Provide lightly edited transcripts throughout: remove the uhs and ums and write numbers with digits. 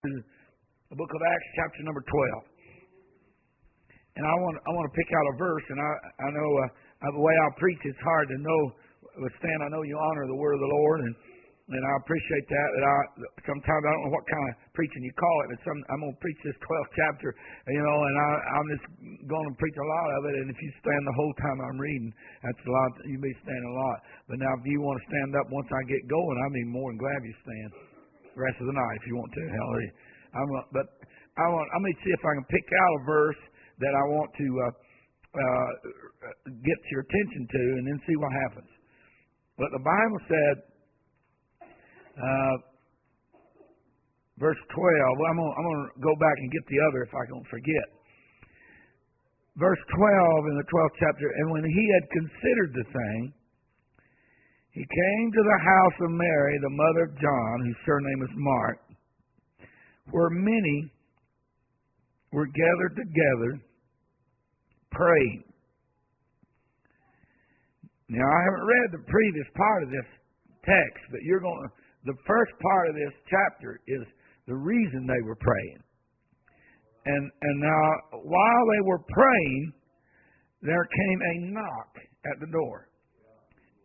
The book of Acts, chapter number 12. And I want to pick out a verse, and I know the way I preach, it's hard to know. Stan, I know you honor the word of the Lord, and I appreciate that. Sometimes I don't know what kind of preaching you call it, but I'm going to preach this 12th chapter, and I'm just going to preach a lot of it. And if you stand the whole time I'm reading, that's a lot. You may stand a lot. But now, if you want to stand up once I get going, I'd be more than glad you stand the rest of the night if you want to. Hallelujah. Let me see if I can pick out a verse that I want to get your attention to, and then see what happens. But the Bible said, verse 12. Well, I'm going to go back and get the other if I don't forget. Verse 12 in the 12th chapter. And when he had considered the thing, he came to the house of Mary, the mother of John, whose surname is Mark, where many were gathered together, praying. Now, I haven't read the previous part of this text, but the first part of this chapter is the reason they were praying. And now, while they were praying, there came a knock at the door.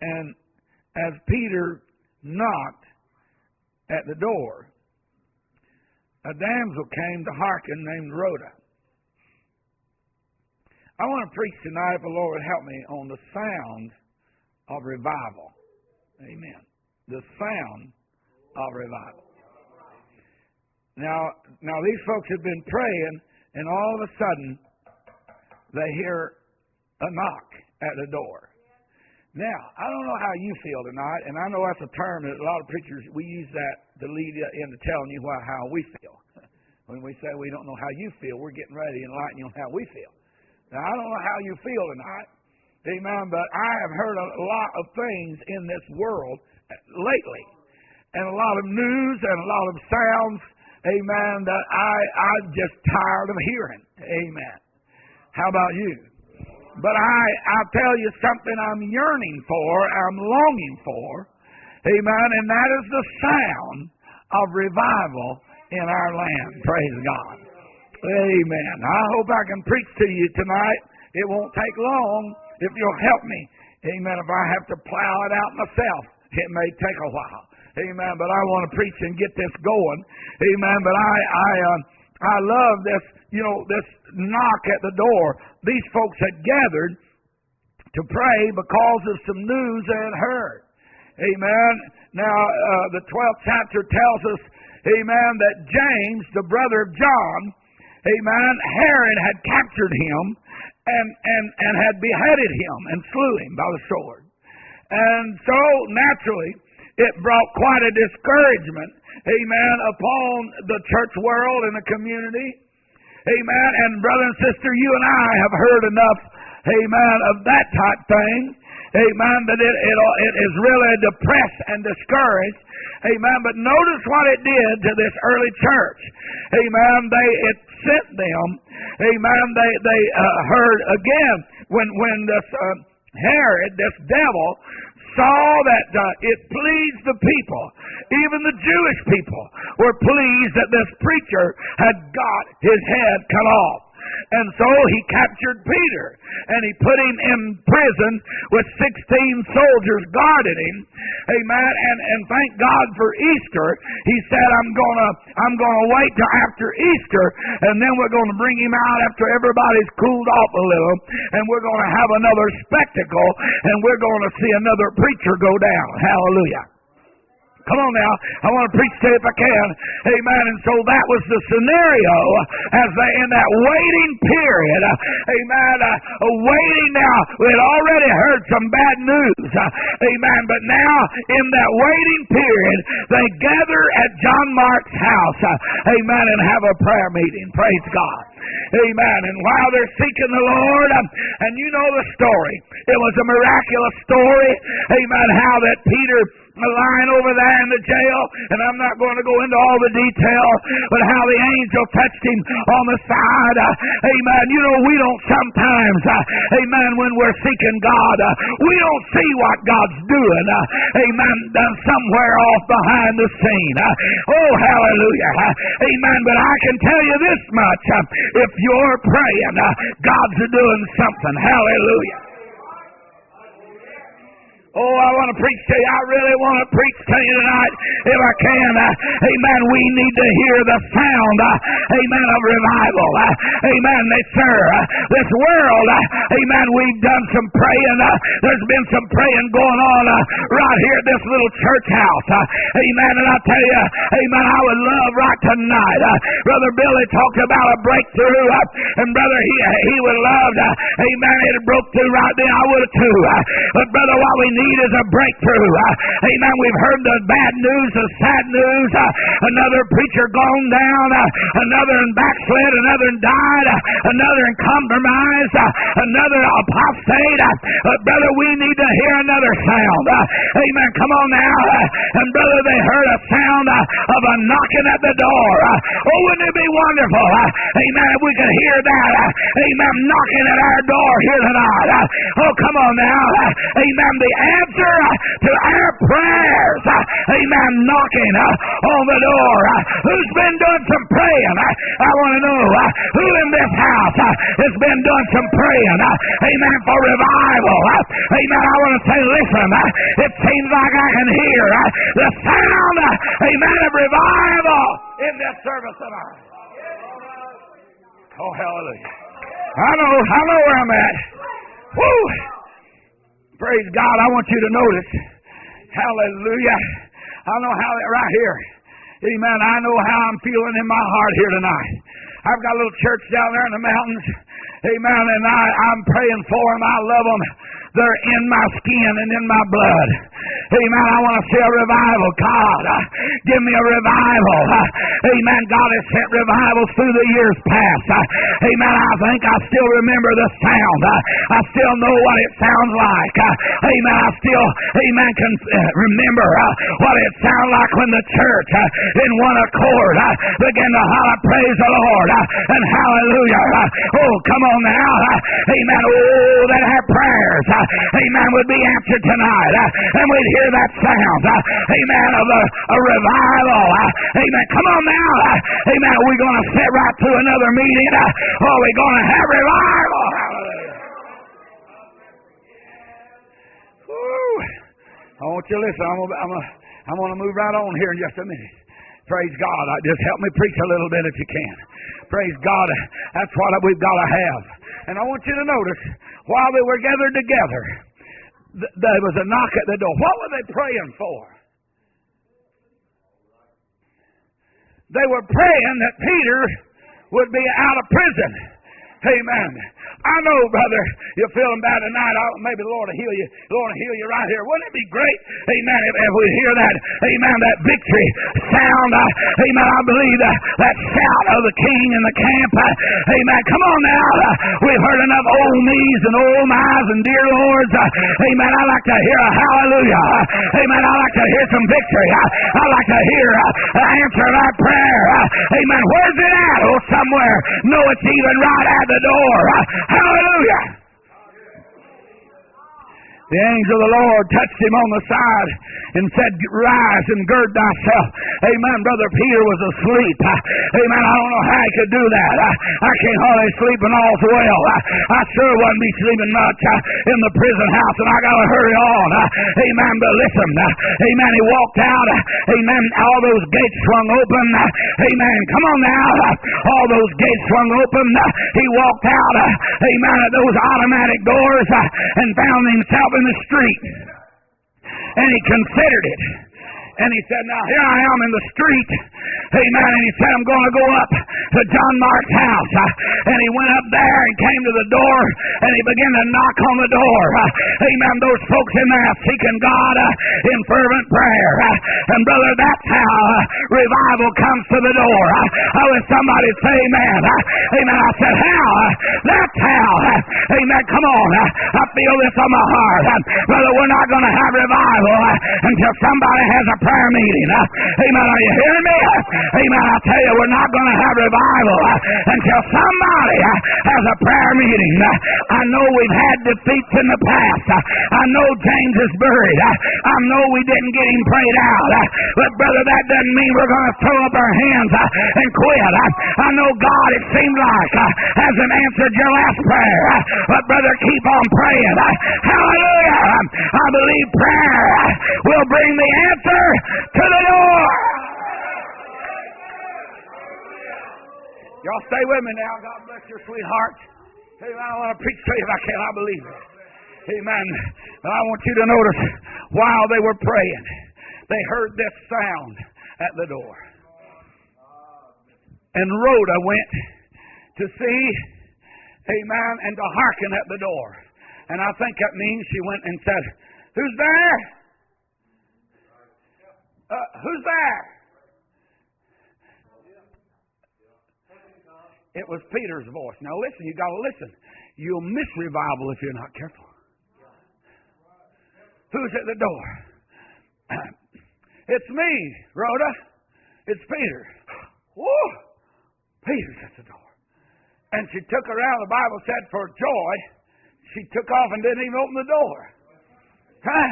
And as Peter knocked at the door, a damsel came to hearken named Rhoda. I want to preach tonight, if the Lord would help me, on the sound of revival. Amen. The sound of revival. Now these folks have been praying, and all of a sudden, they hear a knock at the door. Now, I don't know how you feel tonight, and I know that's a term that a lot of preachers, we use that to lead into telling you how we feel. When we say we don't know how you feel, we're getting ready to enlighten you on how we feel. Now, I don't know how you feel tonight, amen, but I have heard a lot of things in this world lately, and a lot of news and a lot of sounds, amen, that I'm just tired of hearing, amen. How about you? But I'll tell you something I'm yearning for, I'm longing for, amen, and that is the sound of revival in our land. Praise God. Amen. I hope I can preach to you tonight. It won't take long if you'll help me. Amen. If I have to plow it out myself, it may take a while. Amen. But I want to preach and get this going. Amen. But I love this, this knock at the door. These folks had gathered to pray because of some news they had heard. Amen. Now, the 12th chapter tells us, amen, that James, the brother of John, amen, Herod had captured him and had beheaded him and slew him by the sword. And so, naturally, it brought quite a discouragement, amen, upon the church world and the community. Amen. And brother and sister, you and I have heard enough, amen, of that type thing. Amen. That it is really depressed and discouraged. Amen. But notice what it did to this early church. Amen. It sent them. Amen. They heard again when this Herod, this devil, saw that it pleased the people. Even the Jewish people were pleased that this preacher had got his head cut off. And so he captured Peter, and he put him in prison with 16 soldiers guarding him. Amen. And thank God for Easter. He said, I'm gonna wait till after Easter, and then we're going to bring him out after everybody's cooled off a little, and we're going to have another spectacle, and we're going to see another preacher go down. Hallelujah. Come on now. I want to preach to you if I can. Amen. And so that was the scenario as they in that waiting period. Amen. Waiting now. We had already heard some bad news. Amen. But now in that waiting period, they gather at John Mark's house. Amen. And have a prayer meeting. Praise God. Amen. And while they're seeking the Lord, and you know the story. It was a miraculous story. Amen. How that Peter lying over there in the jail, and I'm not going to go into all the detail, but how the angel touched him on the side. Amen. You know, we don't sometimes, amen, when we're seeking God, we don't see what God's doing, amen, done somewhere off behind the scene. Oh, hallelujah. Amen. But I can tell you this much, if you're praying, God's doing something. Hallelujah. Oh, I want to preach to you. I really want to preach to you tonight, if I can. Amen. We need to hear the sound, amen, of revival. Amen. Sir, this world, amen, we've done some praying. There's been some praying going on right here at this little church house. Amen. And I tell you, amen, I would love right tonight. Brother Billy talked about a breakthrough, and brother, he would have loved, amen, it broke through right then. I would have too. But brother, what we need is a breakthrough. Amen. We've heard the bad news, the sad news. Another preacher gone down, another in backslid, another in died, another in compromise, another apostate. But brother, we need to hear another sound. Amen. Come on now. And brother, they heard a sound of a knocking at the door. Oh, wouldn't it be wonderful? Amen. If we could hear that. Amen. Knocking at our door here tonight. Oh, come on now. Amen. The answer to our prayers. Amen. Knocking on the door. Who's been doing some praying? I want to know who in this house has been doing some praying. Amen. For revival. Amen. I want to say, listen, it seems like I can hear the sound, amen, of revival in this service tonight. Oh, hallelujah. I know where I'm at. Woo! Praise God. I want you to notice. Hallelujah. I know how that right here. Amen. I know how I'm feeling in my heart here tonight. I've got a little church down there in the mountains. Amen. And I'm praying for them. I love them. They're in my skin and in my blood. Amen. I want to see a revival. God, give me a revival. Amen. God has sent revivals through the years past. Amen. I think I still remember the sound. I still know what it sounds like. Amen. I still, amen, can remember what it sounded like when the church in one accord began to holler, praise the Lord, and hallelujah. Oh, come on now. Amen. Oh, that our prayers, amen, would be answered tonight. And we'd hear that sound, amen, of a revival. Amen. Come on now. Amen. Are we going to sit right through another meeting? Or are we going to have revival? Hallelujah. Woo. I want you to listen. I'm going to move right on here in just a minute. Praise God. Just help me preach a little bit if you can. Praise God. That's what we've got to have. And I want you to notice, while they were gathered together, there was a knock at the door. What were they praying for? They were praying that Peter would be out of prison. Amen. I know, brother, you're feeling bad tonight. Maybe the Lord will heal you. The Lord will heal you right here. Wouldn't it be great, amen, if we hear that, amen, that victory sound, amen, I believe that shout of the king in the camp, amen. Come on now. We've heard enough old me's and old my's and dear lords. Amen. I like to hear a hallelujah. Amen. I like to hear some victory. I like to hear an answer to our prayer. Amen. Where's it at? Oh, somewhere. No, it's even right at the door. Hallelujah. The angel of the Lord touched him on the side and said, rise and gird thyself. Amen. Brother Peter was asleep. Amen. I don't know how he could do that. I can't hardly sleep and all's well. I sure wouldn't be sleeping much in the prison house, and I got to hurry on. Amen. But listen. Amen. He walked out. Amen. All those gates swung open. Amen. Come on now. All those gates swung open. He walked out. Amen. At those automatic doors and found himself in the street, and he considered it. And he said, now here I am in the street. Amen. And he said, I'm going to go up to John Mark's house. And he went up there and came to the door and he began to knock on the door. Amen. Those folks in there seeking God in fervent prayer. And brother, that's how revival comes to the door. I wish somebody say amen. Amen. I said, how? That's how. Amen. Come on. I feel this on my heart. Brother, we're not going to have revival until somebody has a prayer meeting. Amen. Are you hearing me? Amen. I tell you, we're not going to have revival until somebody has a prayer meeting. I know we've had defeats in the past. I know James is buried. I know we didn't get him prayed out. But brother, that doesn't mean we're going to throw up our hands and quit. I know God, it seemed like, hasn't answered your last prayer. But brother, keep on praying. Hallelujah. I believe prayer will bring the answer to the door. Y'all stay with me now. God bless your sweetheart. Amen. I want to preach to you if I can. I believe it. Amen. But I want you to notice while they were praying, they heard this sound at the door. And Rhoda went to see, amen, and to hearken at the door. And I think that means she went and said, who's there? Who's there? It was Peter's voice. Now listen, you got to listen. You'll miss revival if you're not careful. Who's at the door? It's me, Rhoda. It's Peter. Whoa! Peter's at the door. And she took her out. The Bible said for joy, she took off and didn't even open the door. Huh?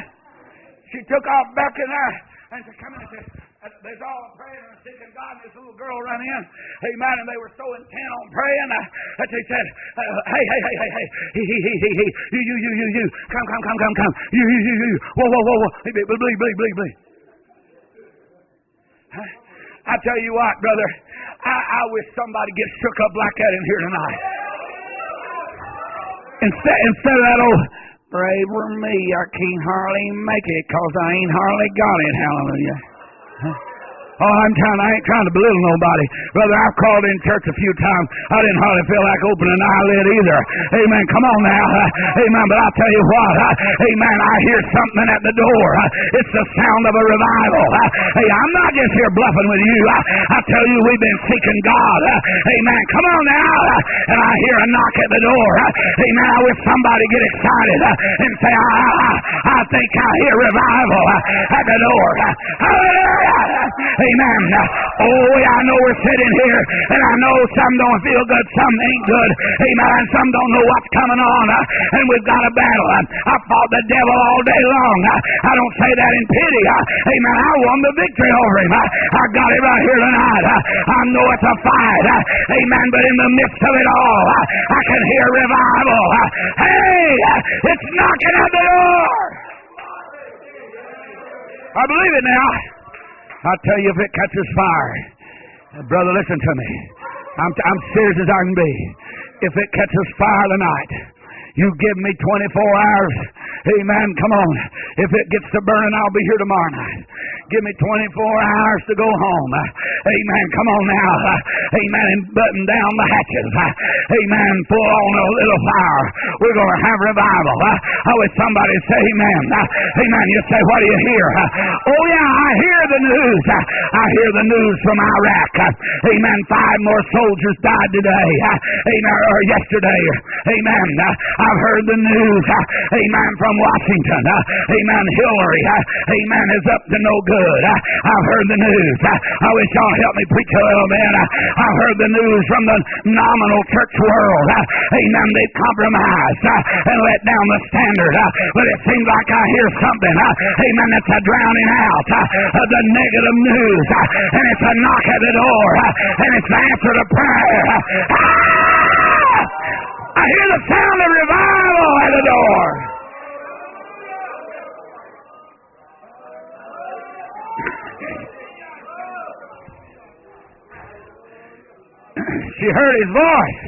She took off back in there and she come in and said, there's all praying and seeking God, and this little girl run in. Amen. And they were so intent on praying that they said, hey, you, come. You. Whoa. Bleed. I tell you what, brother, I wish somebody gets shook up like that in here tonight. Instead of that old, pray for me, I can't hardly make it because I ain't hardly got it. Hallelujah. Oh, I ain't trying to belittle nobody. Brother, I've called in church a few times. I didn't hardly feel like opening an eyelid either. Amen. Come on now. Amen. But I'll tell you what. Amen. I hear something at the door. It's the sound of a revival. Hey, I'm not just here bluffing with you. I tell you, we've been seeking God. Amen. Come on now. And I hear a knock at the door. Amen. I wish somebody get excited and say, I think I hear revival at the door. Hallelujah. Amen. Oh, I know we're sitting here, and I know some don't feel good, some ain't good. Amen. And some don't know what's coming on, and we've got a battle. I fought the devil all day long. I don't say that in pity. Amen. I won the victory over him. I got it right here tonight. I know it's a fight. Amen. But in the midst of it all, I can hear revival. Hey, it's knocking at the door. I believe it now. I tell you, if it catches fire, brother, listen to me. I'm serious as I can be. If it catches fire tonight, you give me 24 hours. Amen. Come on. If it gets to burning, I'll be here tomorrow night. Give me 24 hours to go home. Amen. Come on now. Amen. And button down the hatches. Amen. Pull on a little fire. We're going to have revival. I wish somebody say amen. Amen. You say, what do you hear? Oh, yeah, I hear the news. I hear the news from Iraq. Amen. 5 more soldiers died today. Amen. Or yesterday. Amen. I've heard the news. Amen. From Washington. Amen. Hillary. Amen. Is up to no good. I've heard the news. I wish y'all help me preach a little bit. I've heard the news from the nominal church world. Amen. They've compromised and let down the standard. But it seems like I hear something. Amen. That's a drowning out of the negative news. And it's a knock at the door. And it's the answer to prayer. I hear the sound of revival at the door. She heard his voice.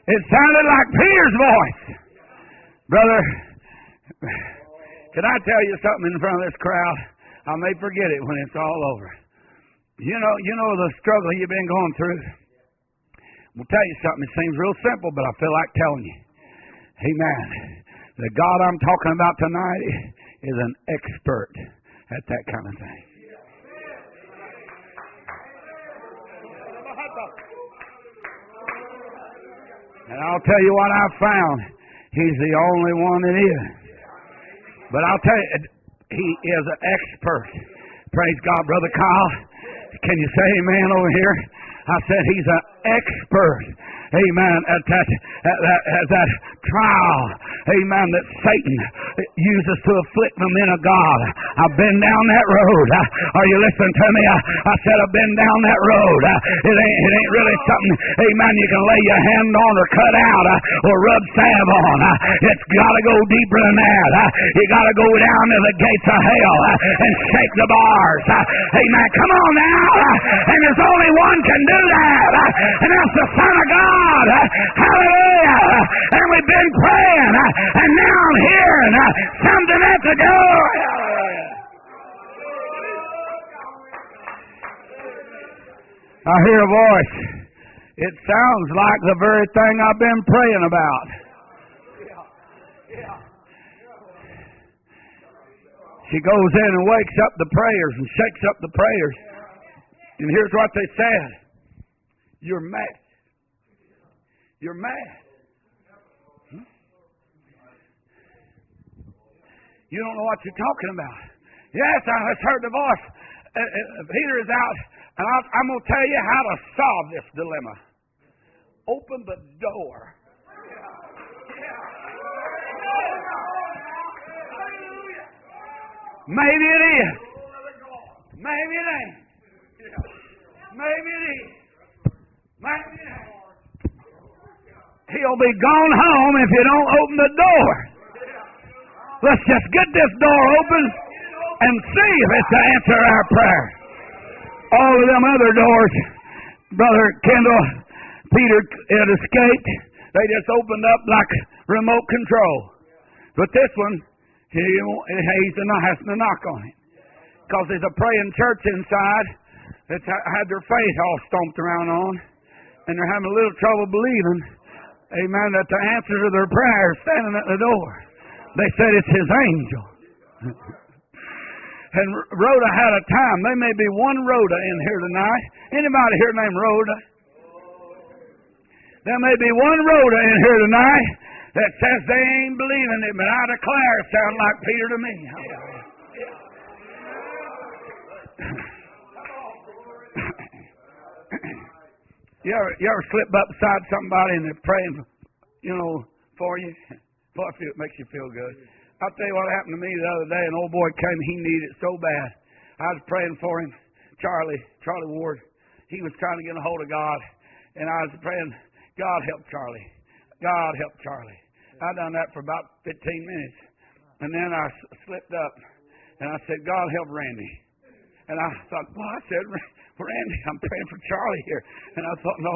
It sounded like Peter's voice. Brother, Can I tell you something in front of this crowd? I may forget it when it's all over. You know the struggle you've been going through. I'll tell you something. It seems real simple, but I feel like telling you. Amen. The God I'm talking about tonight is an expert at that kind of thing. And I'll tell you what I've found. He's the only one that is. But I'll tell you, he is an expert. Praise God, Brother Kyle. Can you say amen over here? I said he's an expert. Amen. At that trial. Amen. That Satan uses to afflict the men of God. I've been down that road. Are you listening to me? I said I've been down that road. It ain't really something, amen, you can lay your hand on or cut out or rub salve on. It's got to go deeper than that. You got to go down to the gates of hell and shake the bars. Amen. Come on now. And there's only one can do that. And that's the Son of God. Hallelujah. And we've been praying. And now I'm hearing something at the door. I hear a voice. It sounds like the very thing I've been praying about. She goes in and wakes up the prayers and shakes up the prayers. And here's what they said. You're mad. You're mad. You don't know what you're talking about. Yes, I just heard the voice. Peter is out, and I'm going to tell you how to solve this dilemma. Open the door. Maybe it is. Maybe it ain't. Maybe it is. Maybe it ain't. He'll be gone home if you don't open the door. Let's just get this door open and see if it's to answer our prayer. All of them other doors, Brother Kendall, Peter had escaped. They just opened up like remote control. But this one, he has to knock on it. Because there's a praying church inside that's had their faith all stomped around on. And they're having a little trouble believing, amen, that the answer to their prayer is standing at the door. They said it's his angel. And Rhoda had a time. There may be one Rhoda in here tonight. Anybody here named Rhoda? There may be one Rhoda in here tonight that says they ain't believing it, but I declare it sounds like Peter to me. You ever slip up beside somebody and they're praying, for you? Boy, it makes you feel good. I'll tell you what happened to me the other day. An old boy came. He needed it so bad. I was praying for him. Charlie Ward. He was trying to get a hold of God. And I was praying, God help Charlie. God help Charlie. I done that for about 15 minutes. And then I slipped up. And I said, God help Randy. And I thought, I said, Randy, I'm praying for Charlie here. And I thought, no,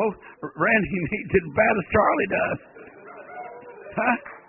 Randy needs it as bad as Charlie does. Huh?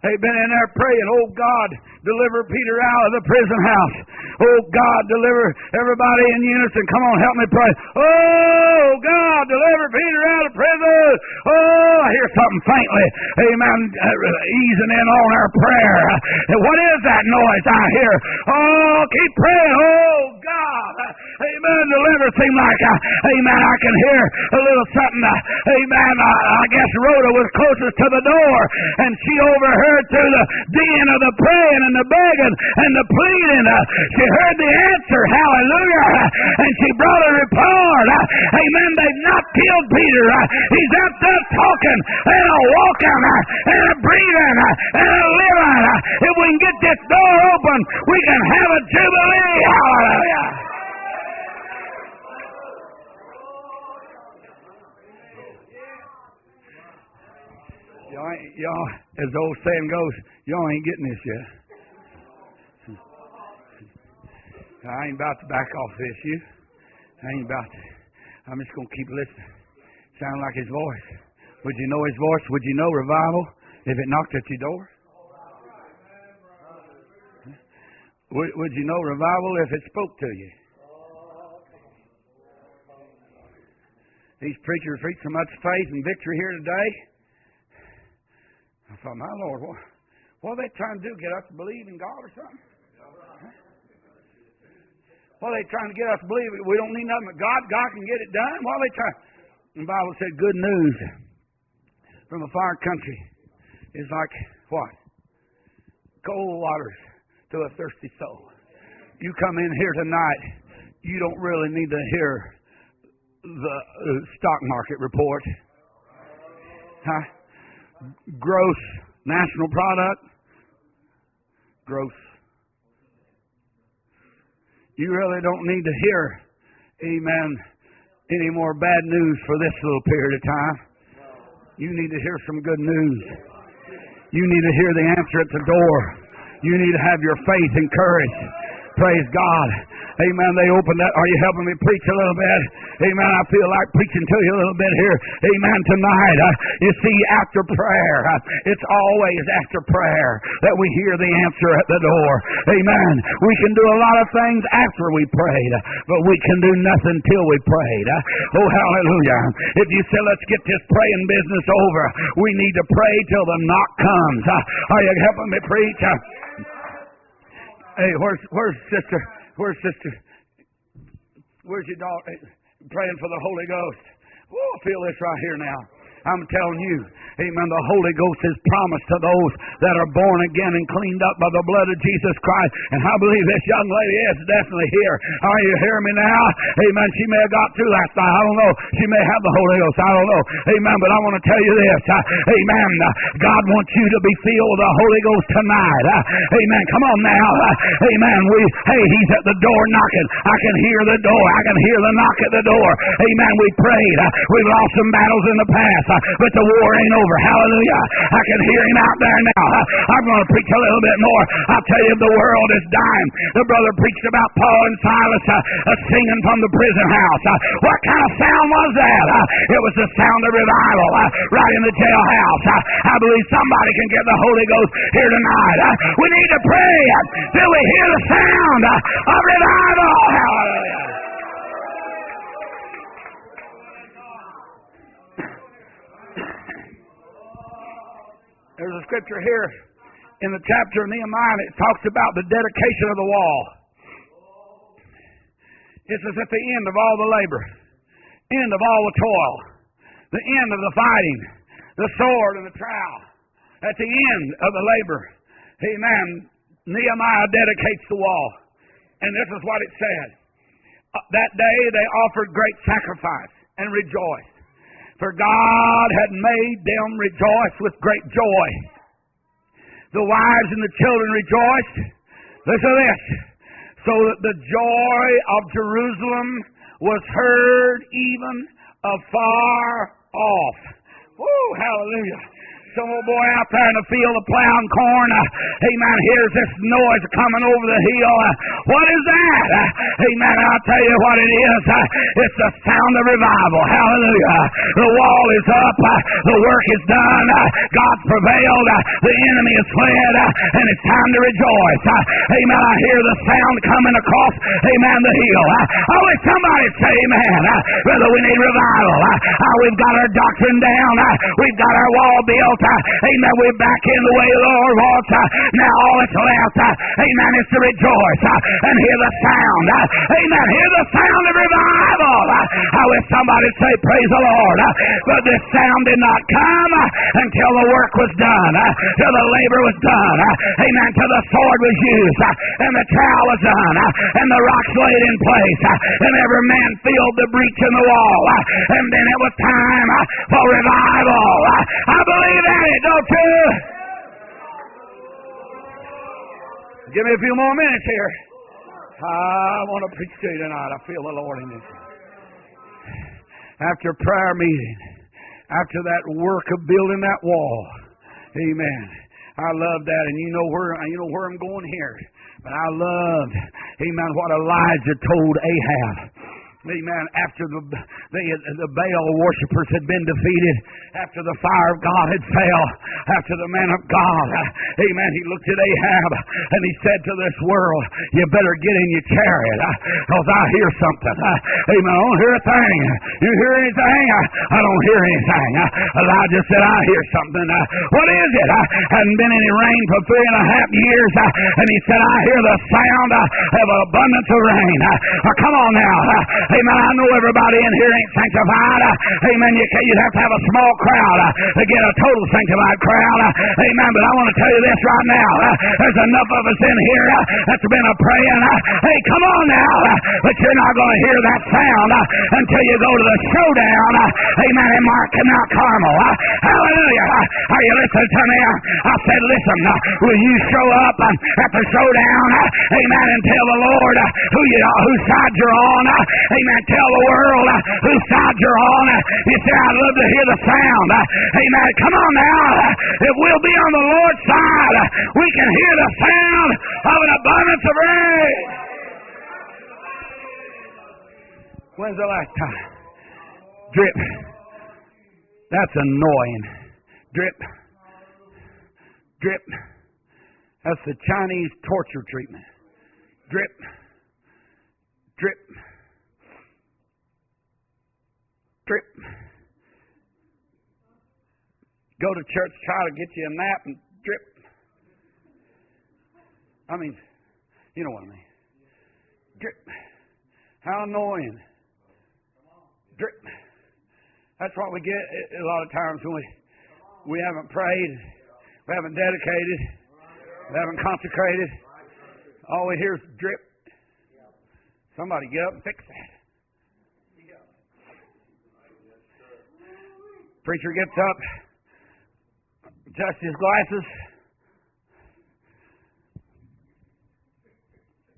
They've been in there praying, oh God, deliver Peter out of the prison house. Oh God, deliver everybody in unison. Come on, help me pray. Oh God, deliver Peter out of prison. Oh, I hear something faintly. Amen. Easing in on our prayer. What is that noise I hear? Oh, keep praying. Oh God. Amen. Deliver seems like, amen, I can hear a little something. Amen. I guess Rhoda was closest to the door, and she overheard through the din of the praying and the begging and the pleading. She heard the answer. Hallelujah. And she brought a report. Amen. They've not killed Peter. He's out there talking and a walking and a breathing and a living. If we can get this door open, we can have a jubilee. Hallelujah. Y'all, as the old saying goes, y'all ain't getting this yet. I ain't about to back off this, you. I ain't about to. I'm just going to keep listening. Sound like his voice. Would you know his voice? Would you know revival if it knocked at your door? Would you know revival if it spoke to you? These preachers preach so much faith and victory here today. I thought, my Lord, what are they trying to do? Get us to believe in God or something? What are they trying to get us to believe? We don't need nothing but God. God can get it done. What are they trying? The Bible said good news from a far country is like what? Cold waters to a thirsty soul. You come in here tonight, you don't really need to hear the stock market report. Huh? Gross national product. Gross. You really don't need to hear, amen, any more bad news for this little period of time. You need to hear some good news. You need to hear the answer at the door. You need to have your faith and courage. Praise God. Amen. They opened that. Are you helping me preach a little bit? Amen. I feel like preaching to you a little bit here. Amen. Tonight, you see, after prayer, it's always after prayer that we hear the answer at the door. Amen. We can do a lot of things after we prayed, but we can do nothing till we prayed. Oh, hallelujah. If you say, let's get this praying business over, we need to pray till the knock comes. Are you helping me preach? Hey, where's sister? Where's sister? Where's your daughter? Praying for the Holy Ghost. Oh, I feel this right here now. I'm telling you, amen, the Holy Ghost is promised to those that are born again and cleaned up by the blood of Jesus Christ. And I believe this young lady is definitely here. Are you hearing me now? Amen. She may have got through last night. I don't know. She may have the Holy Ghost. I don't know. Amen. But I want to tell you this. Amen. God wants you to be filled with the Holy Ghost tonight. Amen. Come on now. Amen. He's at the door knocking. I can hear the door. I can hear the knock at the door. Amen. We prayed. We've lost some battles in the past. But the war ain't over. Hallelujah. I can hear him out there now. I'm going to preach a little bit more. I'll tell you, the world is dying. The brother preached about Paul and Silas singing from the prison house. What kind of sound was that? It was the sound of revival right in the jailhouse. I believe somebody can get the Holy Ghost here tonight. We need to pray till we hear the sound of revival. Hallelujah. There's a scripture here in the chapter of Nehemiah that talks about the dedication of the wall. It says at the end of all the labor, end of all the toil, the end of the fighting, the sword and the trowel, at the end of the labor, amen, Nehemiah dedicates the wall. And this is what it said. That day they offered great sacrifice and rejoiced. For God had made them rejoice with great joy. The wives and the children rejoiced. Listen to this. So that the joy of Jerusalem was heard even afar off. Woo, hallelujah. Some old boy out there in the field of plowing corn, amen, hears this noise coming over the hill. What is that? Amen, I'll tell you what it is. It's the sound of revival. Hallelujah. The wall is up. The work is done. God's prevailed. The enemy is fled. And it's time to rejoice. Amen, I hear the sound coming across, amen, the hill. I wish somebody say amen. Brother, we need revival. We've got our doctrine down. We've got our wall built. Amen. We're back in the way the Lord wants. Now all that's left, amen, is to rejoice and hear the sound. Amen. Hear the sound of revival. I wish somebody say, praise the Lord. But this sound did not come until the work was done, till the labor was done. Amen. Till the sword was used, and the trowel was done, and the rocks laid in place, and every man filled the breach in the wall. And then it was time for revival. I believe that. Don't you? Give me a few more minutes here. I want to preach to you tonight. I feel the Lord in this. After prayer meeting, after that work of building that wall, amen. I love that, and you know where I'm going here. But I loved, amen, what Elijah told Ahab. Amen. After the Baal worshippers had been defeated, after the fire of God had fell, after the man of God, amen, he looked at Ahab and he said to this world, you better get in your chariot, because I hear something. Amen. I don't hear a thing. You hear anything? I don't hear anything. Elijah said, I hear something. What is it? Hadn't been any rain for 3.5 years, and he said, I hear the sound of abundance of rain. Come on now. Amen. I know everybody in here ain't sanctified. Amen. You'd have to have a small crowd to get a total sanctified crowd. Amen. But I want to tell you this right now. There's enough of us in here that's been a praying. Hey, come on now. But you're not going to hear that sound until you go to the showdown. Amen. In Mount Carmel. Hallelujah. Are you listening to me? I said, listen, will you show up at the showdown? Amen. And tell the Lord whose side you're on. Amen. Tell the world whose side you're on. You say, I'd love to hear the sound. Amen. Come on now. If we'll be on the Lord's side, we can hear the sound of an abundance of rain. When's the last time? Drip. That's annoying. Drip. Drip. That's the Chinese torture treatment. Drip. Drip. Drip. Go to church, try to get you a nap, and drip. I mean, you know what I mean. Drip. How annoying. Drip. That's what we get a lot of times when we haven't prayed, we haven't dedicated, we haven't consecrated. All we hear is drip. Somebody get up and fix that. Preacher gets up, adjusts his glasses,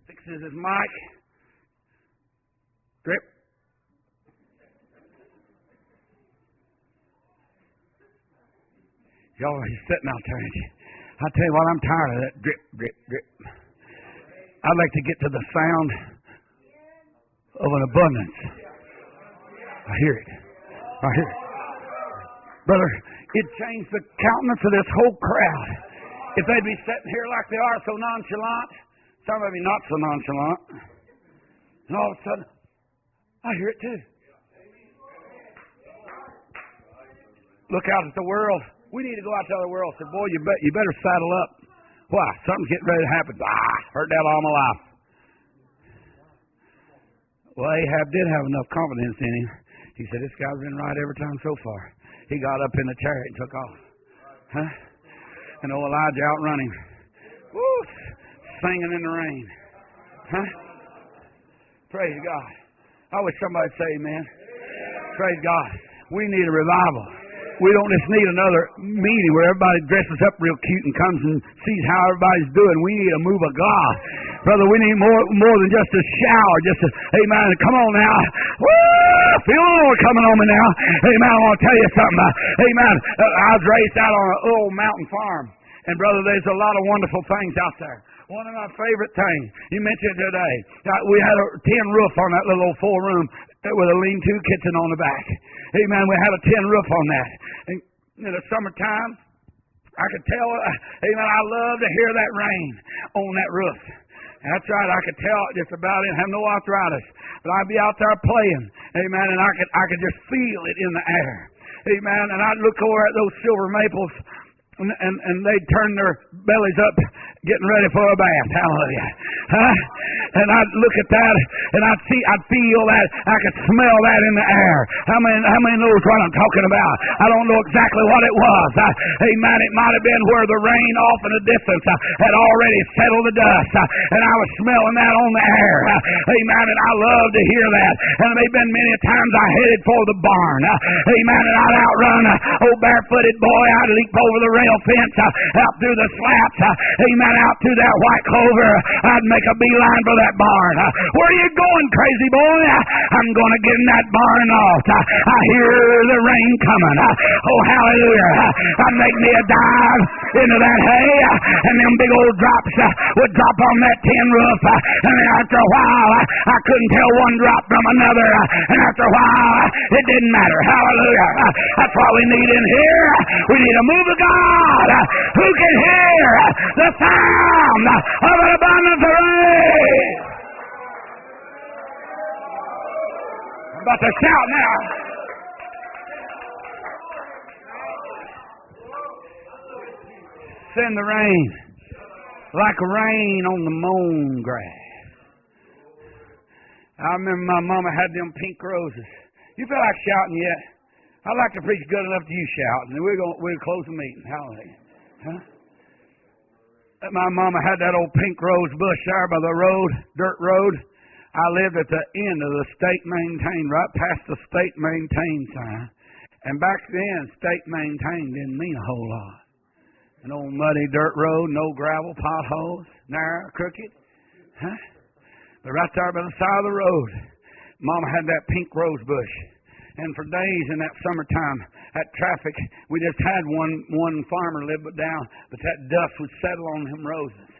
fixes his mic, drip. Y'all are sitting out there, ain't you? I tell you what, I'm tired of that drip, drip, drip. I'd like to get to the sound of an abundance. I hear it. I hear it. Brother, it changed the countenance of this whole crowd. If they'd be sitting here like they are, so nonchalant, some of you not so nonchalant, and all of a sudden, I hear it too. Look out at the world. We need to go out to the world and say, boy, you better saddle up. Why? Something's getting ready to happen. Heard that all my life. Well, Ahab did have enough confidence in him. He said, this guy's been right every time so far. He got up in the chariot and took off. Huh? And old Elijah outrunning. Woo! Singing in the rain. Huh? Praise God. I wish somebody'd say amen. Praise God. We need a revival. We don't just need another meeting where everybody dresses up real cute and comes and sees how everybody's doing. We need a move of God. Brother, we need more than just a shower. Amen. Come on now. Woo! Feel the Lord coming on me now. Amen. I want to tell you something. Amen. I was raised out on an old mountain farm. And brother, there's a lot of wonderful things out there. One of my favorite things, you mentioned today, we had a tin roof on that little old 4-room with a lean-to kitchen on the back. Amen. We had a tin roof on that. And in the summertime, I could tell, amen, I love to hear that rain on that roof. That's right, I could tell just about it. I have no arthritis. But I'd be out there playing, amen, and I could just feel it in the air. Amen. And I'd look over at those silver maples, and they'd turn their bellies up, getting ready for a bath. Hallelujah. Huh? And I'd look at that, and I'd feel that, I could smell that in the air. How many knows what I'm talking about? I don't know exactly what it was. Amen. It might have been where the rain off in the distance had already settled the dust, and I was smelling that on the air. Amen. And I love to hear that. And there have been many times I headed for the barn. Amen. And I'd outrun old barefooted boy. I'd leap over the rail fence, out through the slats, amen, out through that white clover. I'd make a beeline for that barn. Where are you going, crazy boy? I'm going to get in that barn loft. I hear the rain coming. Oh, hallelujah. I'd make me a dive into that hay, and them big old drops would drop on that tin roof. And then after a while, I couldn't tell one drop from another. And after a while, it didn't matter. Hallelujah. That's what we need in here. We need a move of God who can hear the sound of an abundance of rain. I'm about to shout now. Send the rain like rain on the mown grass. I remember my mama had them pink roses. You feel like shouting yet? I'd like to preach good enough to you shout, and we'll close the meeting. Hallelujah. Huh? My mama had that old pink rose bush there by the road, dirt road. I lived at the end of the state maintained, right past the state maintained sign. And back then, state maintained didn't mean a whole lot. An old muddy dirt road, no gravel, potholes, narrow, crooked. Huh? But right there by the side of the road, Mama had that pink rose bush. And for days in that summertime, that traffic, we just had one farmer live down, but that dust would settle on them roses.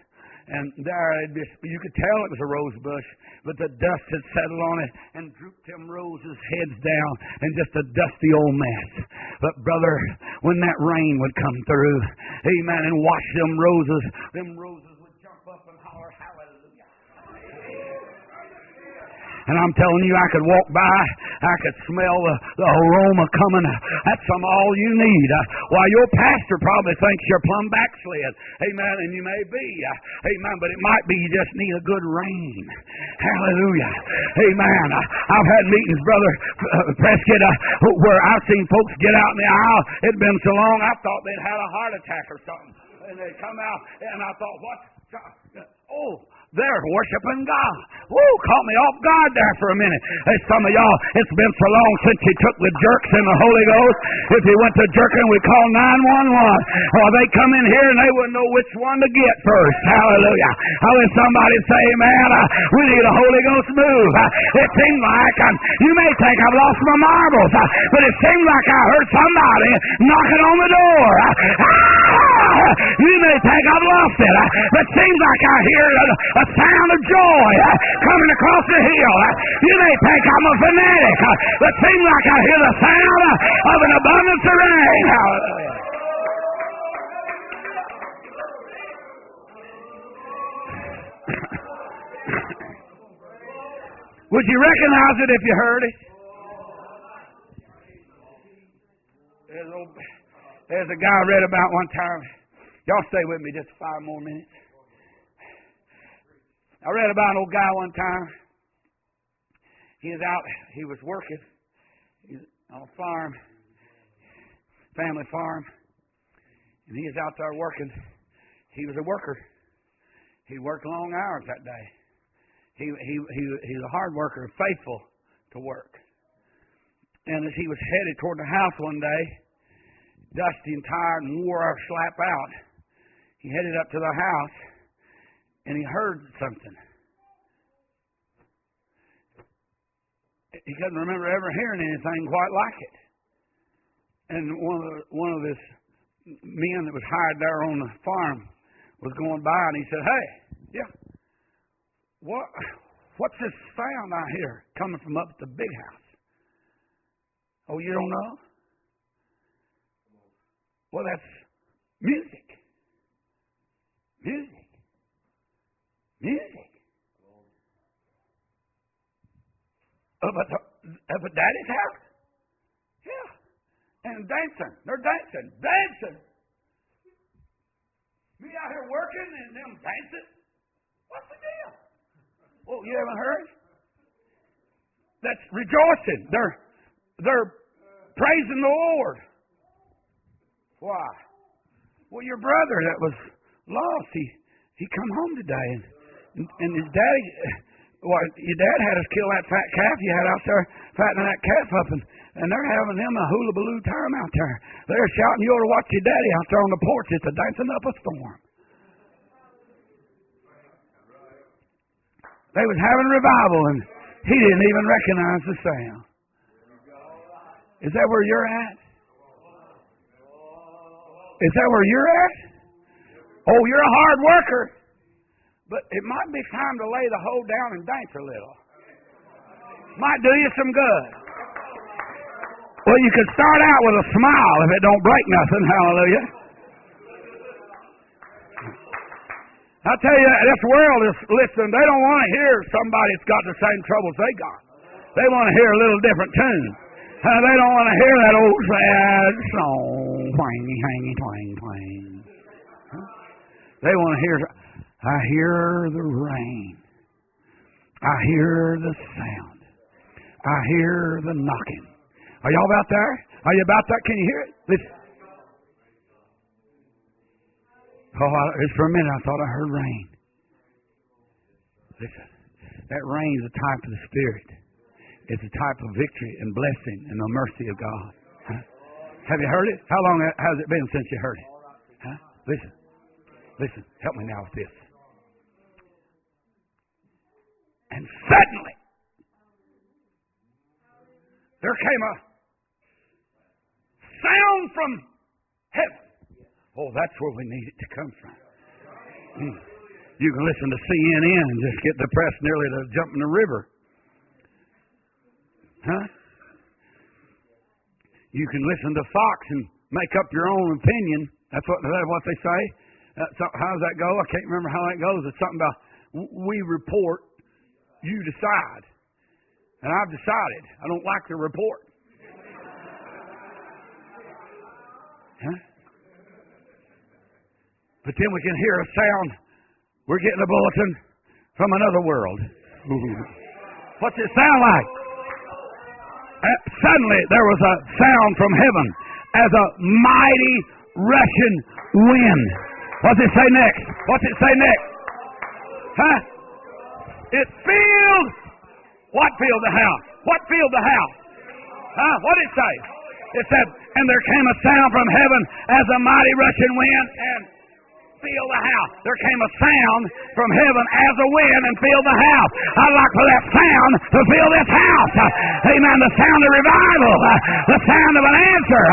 And there, you could tell it was a rose bush, but the dust had settled on it and drooped them roses' heads down, and just a dusty old mess. But brother, when that rain would come through, amen, and wash them roses would jump up and holler, hallelujah. And I'm telling you, I could walk by, I could smell the aroma coming. That's all you need. While your pastor probably thinks you're plumb backslid. Amen. And you may be. Amen. But it might be you just need a good rain. Hallelujah. Amen. I've had meetings, Brother Prescott, where I've seen folks get out in the aisle. It'd been so long, I thought they'd had a heart attack or something. And they come out, and I thought, what? Oh, they're worshiping God. Woo, caught me off guard there for a minute. Hey, some of y'all, it's been so long since you took the jerks in the Holy Ghost. If you went to jerking, we call 911. Or they come in here and they wouldn't know which one to get first. Hallelujah. I wish somebody say, man, we need a Holy Ghost move. It seemed like, you may think I've lost my marbles, but it seemed like I heard somebody knocking on the door. You may think I've lost it, but it seems like I hear a sound of joy coming across the hill. You may think I'm a fanatic, but it seems like I hear the sound of an abundance of rain. Hallelujah. Would you recognize it if you heard it? There's a guy I read about one time. Y'all stay with me just 5 more minutes. I read about an old guy one time. He was working. He was on a farm, family farm, and he was out there working. He was a worker. He worked long hours that day. He was a hard worker, faithful to work. And as he was headed toward the house one day, dusty and tired and wore slap out, he headed up to the house and he heard something. He couldn't remember ever hearing anything quite like it. And one of his men that was hired there on the farm was going by, and he said, "Hey, yeah, what's this sound I hear coming from up at the big house?" "Oh, you don't know?" "Well, that's music. Music. Music. Up at Daddy's house?" "Yeah. And dancing. They're dancing. Dancing. Me out here working and them dancing? What's the deal?" "Oh, you haven't heard?" "That's rejoicing. They're praising the Lord." "Why?" "Well, your brother that was lost, he come home today, and his daddy, your dad had us kill that fat calf you had out there, fattening that calf up, and they're having him a hula-baloo time out there. They're shouting, you ought to watch your daddy out there on the porch. It's a dancing up a storm." They was having revival, and He didn't even recognize the sound. Is that where you're at? Is that where you're at? Oh, you're a hard worker. But it might be time to lay the hoe down and dance a little. Might do you some good. Well, you could start out with a smile if it don't break nothing. Hallelujah. I tell you, this world is listening. They don't want to hear somebody that's got the same troubles they got. They want to hear a little different tune. They don't want to hear that old sad song. Twangy, hangy, twang, twang. They want to hear, I hear the rain. I hear the sound. I hear the knocking. Are y'all about there? Are you about that? Can you hear it? Listen. Oh, just for a minute I thought I heard rain. Listen. That rain is a type of the Spirit. It's a type of victory and blessing and the mercy of God. Huh? Have you heard it? How long has it been since you heard it? Huh? Listen. Listen. Help me now with this. And suddenly, there came a sound from heaven. Oh, that's where we need it to come from. You can listen to CNN and just get depressed nearly to jump in the river. Huh? You can listen to Fox and make up your own opinion. Is that what they say? How does that go? I can't remember how that goes. It's something about we report, you decide. And I've decided I don't like the report. Huh? But then we can hear a sound. We're getting a bulletin from another world. What's it sound like? Suddenly there was a sound from heaven as a mighty rushing wind. What's it say next? What's it say next? Huh? It filled. What filled the house? What filled the house? Huh? What did it say? It said, and there came a sound from heaven as a mighty rushing wind and filled the house. There came a sound from heaven as a wind and filled the house. I'd like for that sound to fill this house. Amen. The sound of revival. The sound of an answer.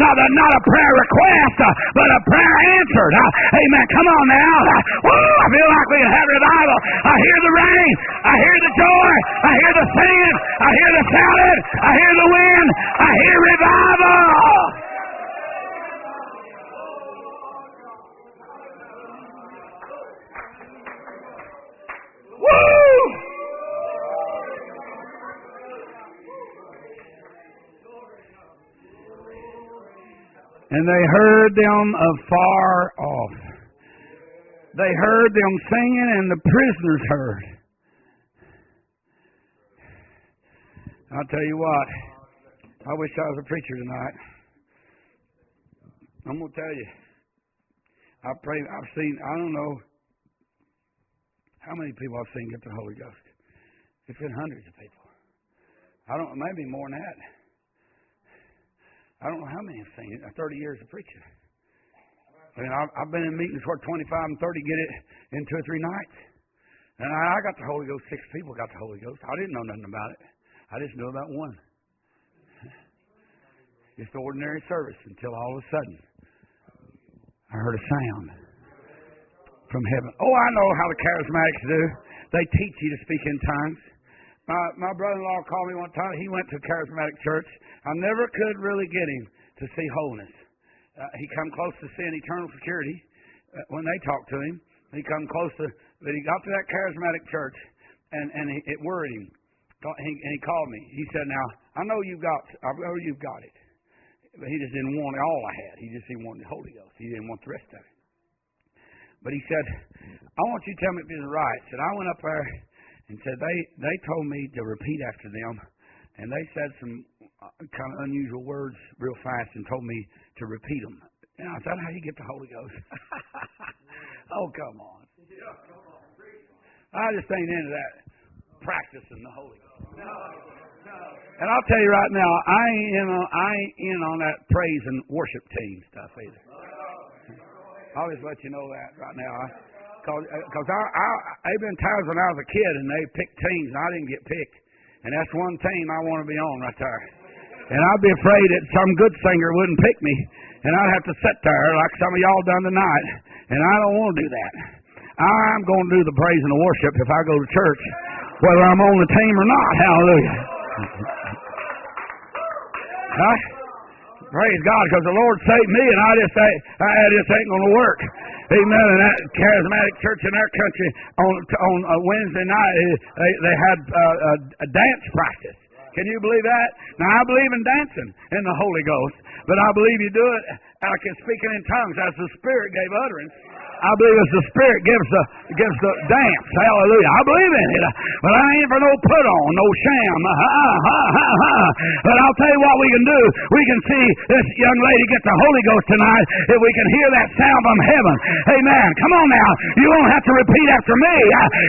Not a prayer request, but a prayer answered. Amen. Come on now. Woo, I feel like we can have revival. I hear the rain. I hear the joy. I hear the singing. I hear the shouting. I hear the wind. I hear revival. Woo! And they heard them afar off. They heard them singing, and the prisoners heard. I'll tell you what. I wish I was a preacher tonight. I'm going to tell you. I've seen, I don't know how many people I've seen get the Holy Ghost. It's been hundreds of people. Maybe more than that. I don't know how many I've seen. 30 years of preaching. I mean, I've been in meetings where 25 and 30 get it in 2 or 3 nights. And I got the Holy Ghost. 6 people got the Holy Ghost. I didn't know nothing about it. I just knew about one. Just ordinary service until all of a sudden I heard a sound from heaven. Oh, I know how the charismatics do. They teach you to speak in tongues. My brother-in-law called me one time. He went to a charismatic church. I never could really get him to see holiness. He come close to seeing eternal security when they talked to him. He come close to, but he got to that charismatic church, and it worried him. And he called me. He said, "Now I know you've got it." But he just didn't want all I had. He just didn't want the Holy Ghost. He didn't want the rest of it. But he said, "I want you to tell me if it's right." So I went up there and said, they told me to repeat after them. And they said some kind of unusual words real fast and told me to repeat them. And I said, "How do you get the Holy Ghost?" Oh, come on. I just ain't into that practicing the Holy Ghost. And I'll tell you right now, I ain't in on that praise and worship team stuff either. I'll just let you know that right now. Because I've been times when I was a kid and they picked teams and I didn't get picked. And that's one team I want to be on right there. And I'd be afraid that some good singer wouldn't pick me. And I'd have to sit there like some of y'all done tonight. And I don't want to do that. I'm going to do the praise and the worship if I go to church, whether I'm on the team or not. Hallelujah. Huh? Praise God, because the Lord saved me, and I just ain't going to work. Amen. And that charismatic church in our country on Wednesday night, they had a dance practice. Can you believe that? Now, I believe in dancing in the Holy Ghost, but I believe you do it like speaking in tongues as the Spirit gave utterance. I believe as the Spirit gives the dance. Hallelujah. I believe in it. But I ain't for no put on, no sham. But I'll tell you what we can do. We can see this young lady get the Holy Ghost tonight if we can hear that sound from heaven. Amen. Come on now. You won't have to repeat after me.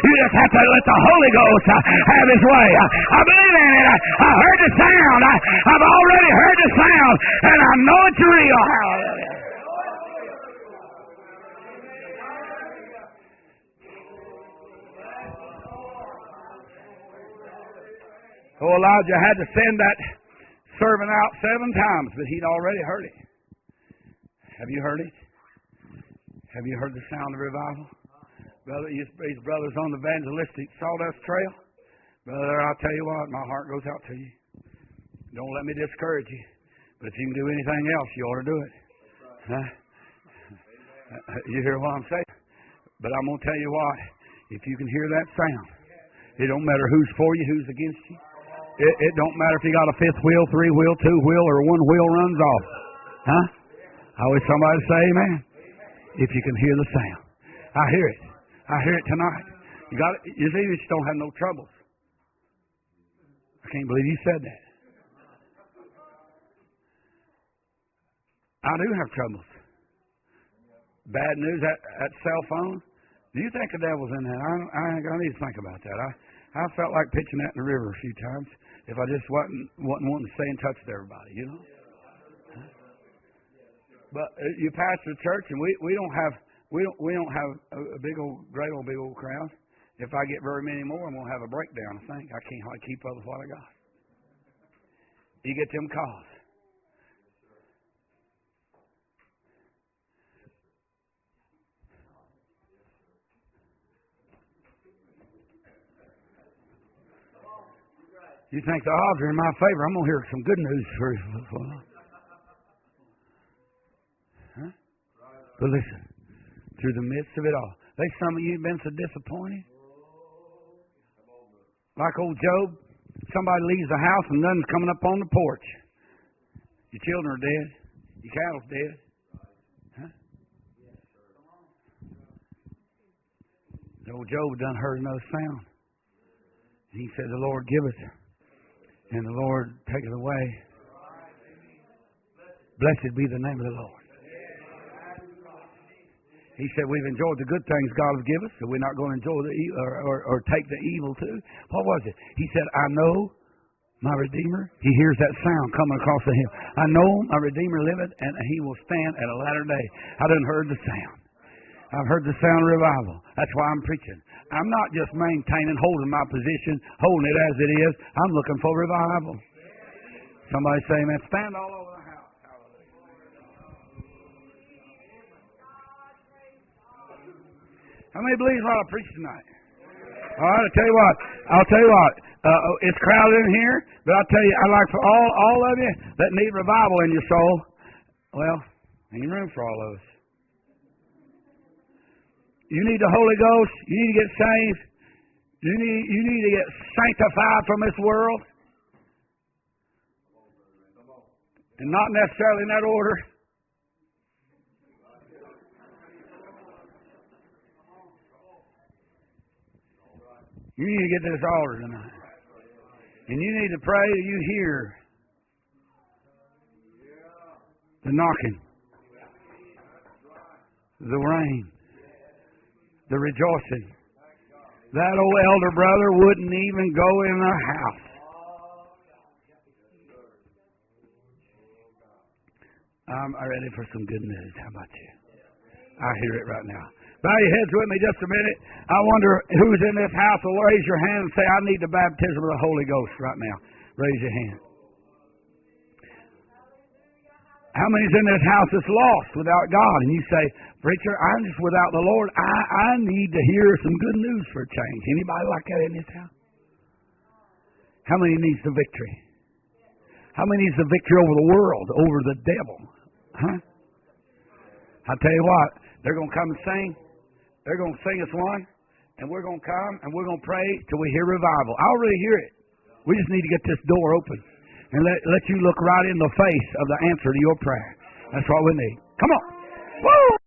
You just have to let the Holy Ghost have his way. I believe in it. I heard the sound. I've already heard the sound. And I know it's real. Hallelujah. So Elijah had to send that servant out 7 times, but he'd already heard it. Have you heard it? Have you heard the sound of revival? Brother, these brothers on the evangelistic sawdust trail. Brother, I'll tell you what, my heart goes out to you. Don't let me discourage you. But if you can do anything else, you ought to do it. Huh? You hear what I'm saying? But I'm going to tell you what. If you can hear that sound, it don't matter who's for you, who's against you. It don't matter if you got a 5th wheel, 3 wheel, 2 wheel, or 1 wheel runs off. Huh? I wish somebody say amen. If you can hear the sound. I hear it. I hear it tonight. You see, you just don't have no troubles. I can't believe you said that. I do have troubles. Bad news, that cell phone. Do you think the devil's in that? I need to think about that. I felt like pitching that in the river a few times if I just wasn't wanting to stay in touch with everybody, you know. But you pastor the church, and we don't have a big old crowd. If I get very many more, I'm gonna have a breakdown. I think I can't hardly keep up with what I got. You get them calls. You think the odds are in my favor? I'm going to hear some good news for you. Huh? But listen, through the midst of it all, there's some of you been so disappointed. Like old Job, somebody leaves the house and nothing's coming up on the porch. Your children are dead. Your cattle's dead. Huh? Old Job done heard another sound. And he said, the Lord giveth, and the Lord taketh away. Blessed be the name of the Lord. He said, we've enjoyed the good things God has given us, so we're not going to enjoy the evil or take the evil too. What was it? He said, I know my Redeemer. He hears that sound coming across the hill. I know my Redeemer liveth, and he will stand at a latter day. I done heard the sound. I've heard the sound of revival. That's why I'm preaching. I'm not just maintaining, holding my position, holding it as it is. I'm looking for revival. Somebody say, man, stand all over the house. How many believes what I preach tonight? All right, I'll tell you what. It's crowded in here, but I'll tell you, I'd like for all of you that need revival in your soul, well, ain't room for all of us. You need the Holy Ghost. You need to get saved. You need to get sanctified from this world. And not necessarily in that order. You need to get to this altar tonight. And you need to pray that you hear the knocking, the rain, the rejoicing. That old elder brother wouldn't even go in the house. I'm ready for some good news. How about you? I hear it right now. Bow your heads with me just a minute. I wonder who's in this house will raise your hand and say, I need the baptism of the Holy Ghost right now. Raise your hand. How many's in this house that's lost without God? And you say, preacher, I'm just without the Lord. I need to hear some good news for a change. Anybody like that in this house? How many needs the victory? How many needs the victory over the world, over the devil? Huh? I tell you what, they're going to come and sing. They're going to sing us one, and we're going to come and we're going to pray till we hear revival. I already hear it. We just need to get this door open and let you look right in the face of the answer to your prayer. That's what we need. Come on. Woo!